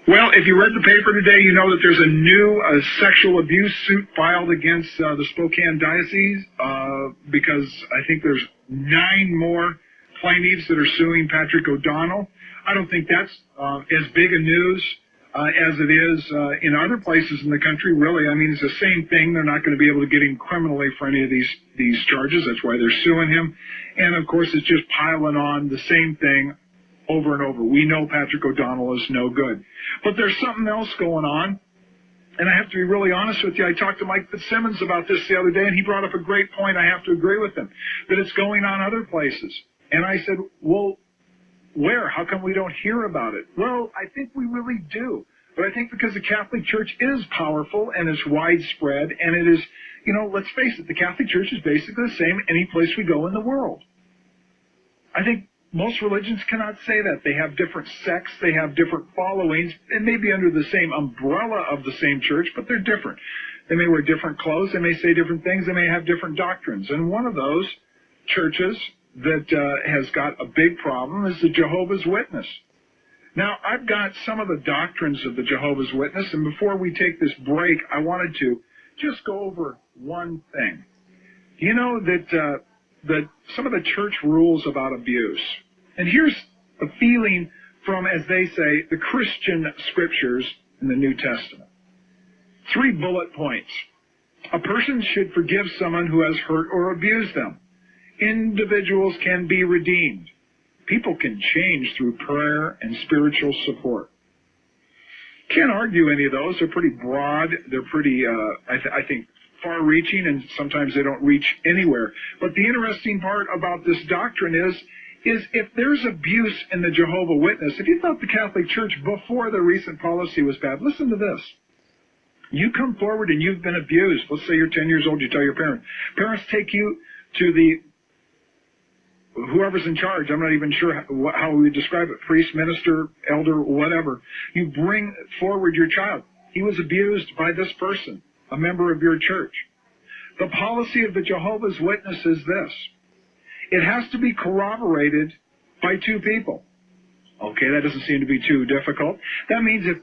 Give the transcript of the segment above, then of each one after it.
Well, if you read the paper today, you know that there's a new sexual abuse suit filed against the Spokane Diocese because I think there's 9 more plaintiffs that are suing Patrick O'Donnell. I don't think that's as big a news as it is in other places in the country, really. I mean, it's the same thing. They're not going to be able to get him criminally for any of these charges. That's why they're suing him. And, of course, it's just piling on the same thing over and over. We know Patrick O'Donnell is no good. But there's something else going on, and I have to be really honest with you. I talked to Mike Fitzsimmons about this the other day, and he brought up a great point. I have to agree with him, that it's going on other places. And I said, well, where? How come we don't hear about it? Well, I think we really do. But I think because the Catholic Church is powerful and is widespread, and it is, you know, let's face it, the Catholic Church is basically the same any place we go in the world. I think most religions cannot say that. They have different sects, they have different followings, and maybe under the same umbrella of the same church, but they're different. They may wear different clothes, they may say different things, they may have different doctrines. And one of those churches that has got a big problem is the Jehovah's Witness. Now, I've got some of the doctrines of the Jehovah's Witness, and before we take this break, I wanted to just go over one thing. You know that some of the church rules about abuse. And here's a feeling from, as they say, the Christian scriptures in the New Testament. 3 bullet points. A person should forgive someone who has hurt or abused them. Individuals can be redeemed. People can change through prayer and spiritual support. Can't argue any of those. They're pretty broad. They're pretty, I think, far-reaching, and sometimes they don't reach anywhere. But the interesting part about this doctrine is if there's abuse in the Jehovah's Witness, if you thought the Catholic Church before the recent policy was bad, listen to this. You come forward and you've been abused. Let's say you're 10 years old, you tell your parents. Parents take you to whoever's in charge. I'm not even sure how we would describe it, priest, minister, elder, whatever. You bring forward your child. He was abused by this person, a member of your church. The policy of the Jehovah's Witness is this. It has to be corroborated by 2 people. Okay, that doesn't seem to be too difficult. That means if,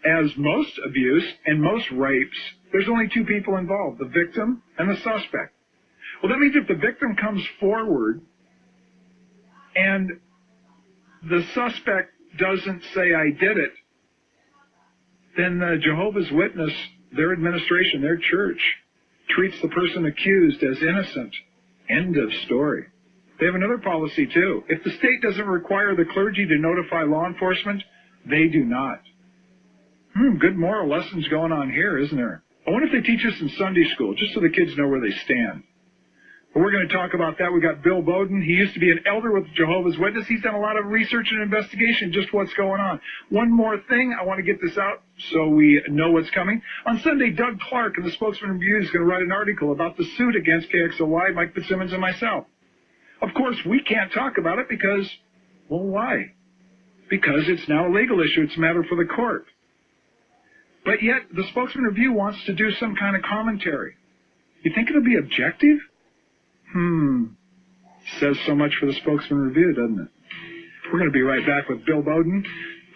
as most abuse and most rapes, there's only 2 people involved, the victim and the suspect. Well, that means if the victim comes forward and the suspect doesn't say, I did it, then the Jehovah's Witness, their administration, their church, treats the person accused as innocent. End of story. They have another policy, too. If the state doesn't require the clergy to notify law enforcement, they do not. Good moral lessons going on here, isn't there? I wonder if they teach us in Sunday school, just so the kids know where they stand. But we're going to talk about that. We've got Bill Bowden. He used to be an elder with the Jehovah's Witness. He's done a lot of research and investigation, just what's going on. One more thing. I want to get this out so we know what's coming. On Sunday, Doug Clark in the Spokesman Review is going to write an article about the suit against KXLY, Mike Fitzsimmons, and myself. Of course, we can't talk about it because, well, why? Because it's now a legal issue. It's a matter for the court. But yet, the Spokesman Review wants to do some kind of commentary. You think it'll be objective? Says so much for the Spokesman Review, doesn't it? We're going to be right back with Bill Bowden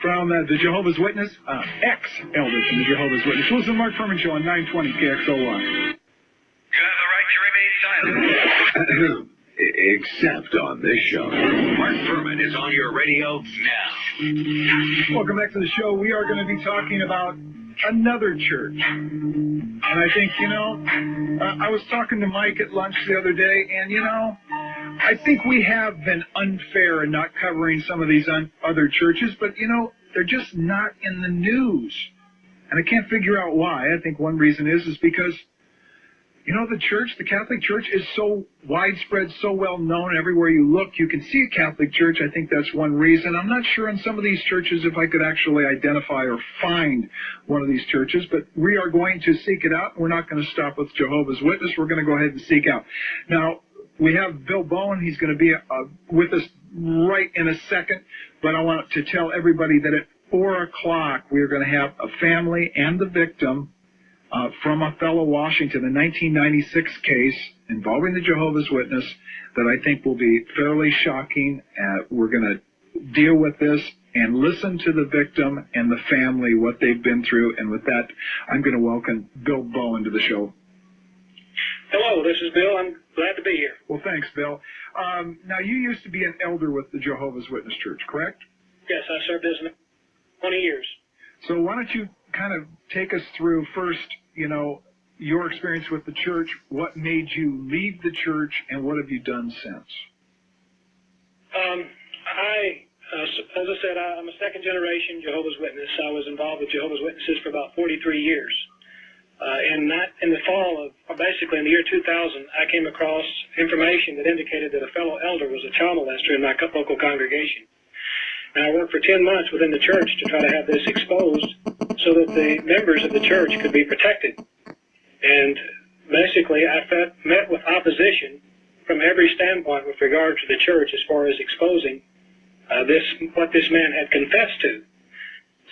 from the Jehovah's Witness, ex-elder from the Jehovah's Witness. Listen to the Mark Furman Show on 920 KXLY. You have the right to remain silent. Except on this show. Mark Furman is on your radio now. Welcome back to the show. We are going to be talking about another church. And I think, I was talking to Mike at lunch the other day, and, I think we have been unfair in not covering some of these other churches, but, they're just not in the news. And I can't figure out why. I think one reason is because, the church, the Catholic Church, is so widespread, so well known. Everywhere you look, you can see a Catholic Church. I think that's one reason. I'm not sure in some of these churches if I could actually identify or find one of these churches, but we are going to seek it out. We're not going to stop with Jehovah's Witness. We're going to go ahead and seek out. Now, we have Bill Bowen. He's going to be with us right in a second, but I want to tell everybody that at 4 o'clock, we are going to have a family and the victim from Othello, Washington, a 1996 case involving the Jehovah's Witness that I think will be fairly shocking. We're going to deal with this and listen to the victim and the family, what they've been through. And with that, I'm going to welcome Bill Bowen to the show. Hello, this is Bill. I'm glad to be here. Well, thanks, Bill. Now, you used to be an elder with the Jehovah's Witness Church, correct? Yes, I served as 20 years. So why don't you kind of take us through first, your experience with the church, what made you leave the church, and what have you done since? As I said, I'm a second-generation Jehovah's Witness. I was involved with Jehovah's Witnesses for about 43 years. And in the fall of, basically in the year 2000, I came across information that indicated that a fellow elder was a child molester in my local congregation. And I worked for 10 months within the church to try to have this exposed so that the members of the church could be protected. And basically, I met with opposition from every standpoint with regard to the church as far as exposing what this man had confessed to.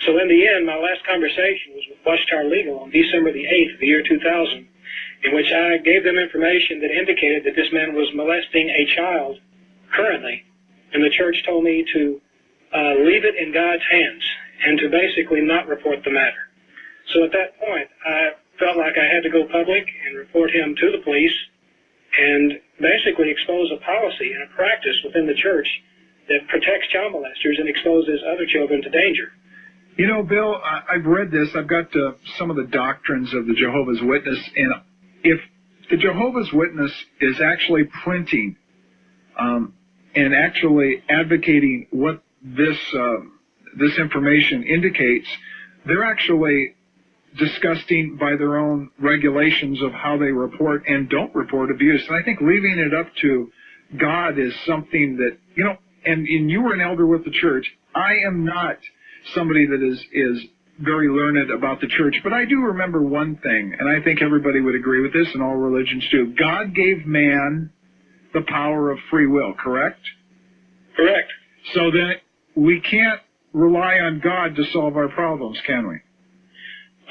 So in the end, my last conversation was with Watchtower Legal on December the 8th of the year 2000, in which I gave them information that indicated that this man was molesting a child currently, and the church told me to leave it in God's hands and to basically not report the matter. So at that point, I felt like I had to go public and report him to the police and basically expose a policy and a practice within the church that protects child molesters and exposes other children to danger. Bill, I've read this. I've got some of the doctrines of the Jehovah's Witness, and if the Jehovah's Witness is actually printing and actually advocating what this information indicates, they're actually disgusting by their own regulations of how they report and don't report abuse. And I think leaving it up to God is something that, and you were an elder with the church. I am not somebody that is very learned about the church, but I do remember one thing, and I think everybody would agree with this, and all religions do. God gave man the power of free will, correct? Correct. So then we can't rely on God to solve our problems, can we?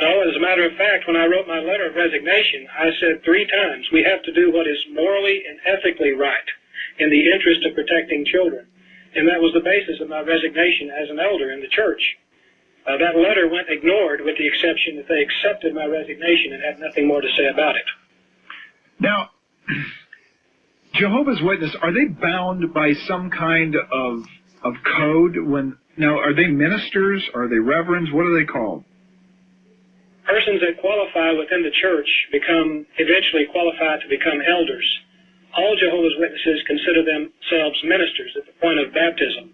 No, as a matter of fact, when I wrote my letter of resignation, I said 3 times, we have to do what is morally and ethically right in the interest of protecting children. And that was the basis of my resignation as an elder in the church. That letter went ignored with the exception that they accepted my resignation and had nothing more to say about it. Now, Jehovah's Witness, are they bound by some kind of code? Now, are they ministers? Are they reverends? What are they called? Persons that qualify within the church eventually qualify to become elders. All Jehovah's Witnesses consider themselves ministers at the point of baptism.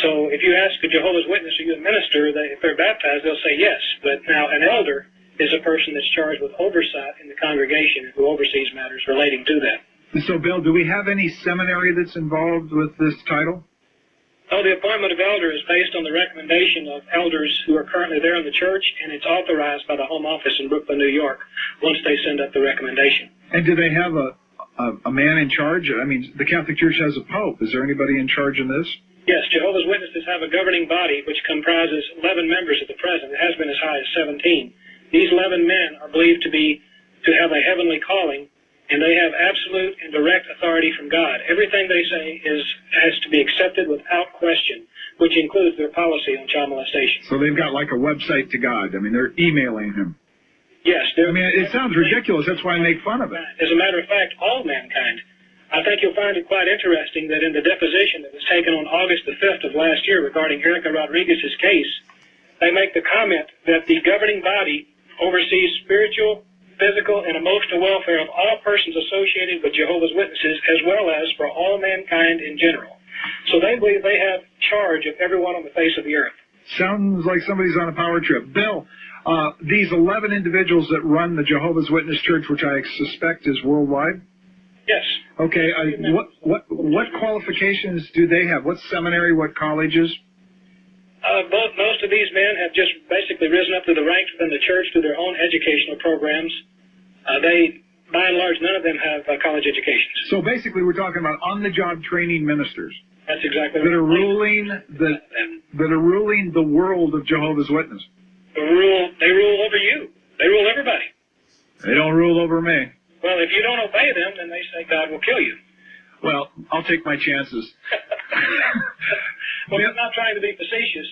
So if you ask a Jehovah's Witness, are you a minister, if they're baptized, they'll say yes. But now an elder is a person that's charged with oversight in the congregation who oversees matters relating to that. So, Bill, do we have any seminary that's involved with this title? Oh, the appointment of elder is based on the recommendation of elders who are currently there in the church, and it's authorized by the Home Office in Brooklyn, New York, once they send up the recommendation. And do they have a man in charge? I mean, the Catholic Church has a pope. Is there anybody in charge in this? Yes, Jehovah's Witnesses have a governing body which comprises 11 members at the present. It has been as high as 17. These 11 men are believed to have a heavenly calling, and they have absolute and direct authority from God. Everything they say has to be accepted without question, which includes their policy on child molestation. So they've got like a website to God. I mean, they're emailing him. Yes. I mean, it sounds ridiculous. That's why I make fun of it. As a matter of fact, all mankind. I think you'll find it quite interesting that in the deposition that was taken on August the 5th of last year regarding Erica Rodriguez's case, they make the comment that the governing body oversees spiritual, physical, and emotional welfare of all persons associated with Jehovah's Witnesses, as well as for all mankind in general. So they believe they have charge of everyone on the face of the earth. Sounds like somebody's on a power trip. Bill, these 11 individuals that run the Jehovah's Witness Church, which I suspect is worldwide? Yes. Okay. What qualifications do they have? What seminary? What colleges? Most of these men have just basically risen up through the ranks within the church through their own educational programs. By and large, none of them have college educations. So basically, we're talking about on-the-job training ministers. That's exactly that right. are ruling the world of Jehovah's Witnesses. They rule over you. They rule everybody. They don't rule over me. Well, if you don't obey them, then they say God will kill you. Well, I'll take my chances. Well, I'm not trying to be facetious.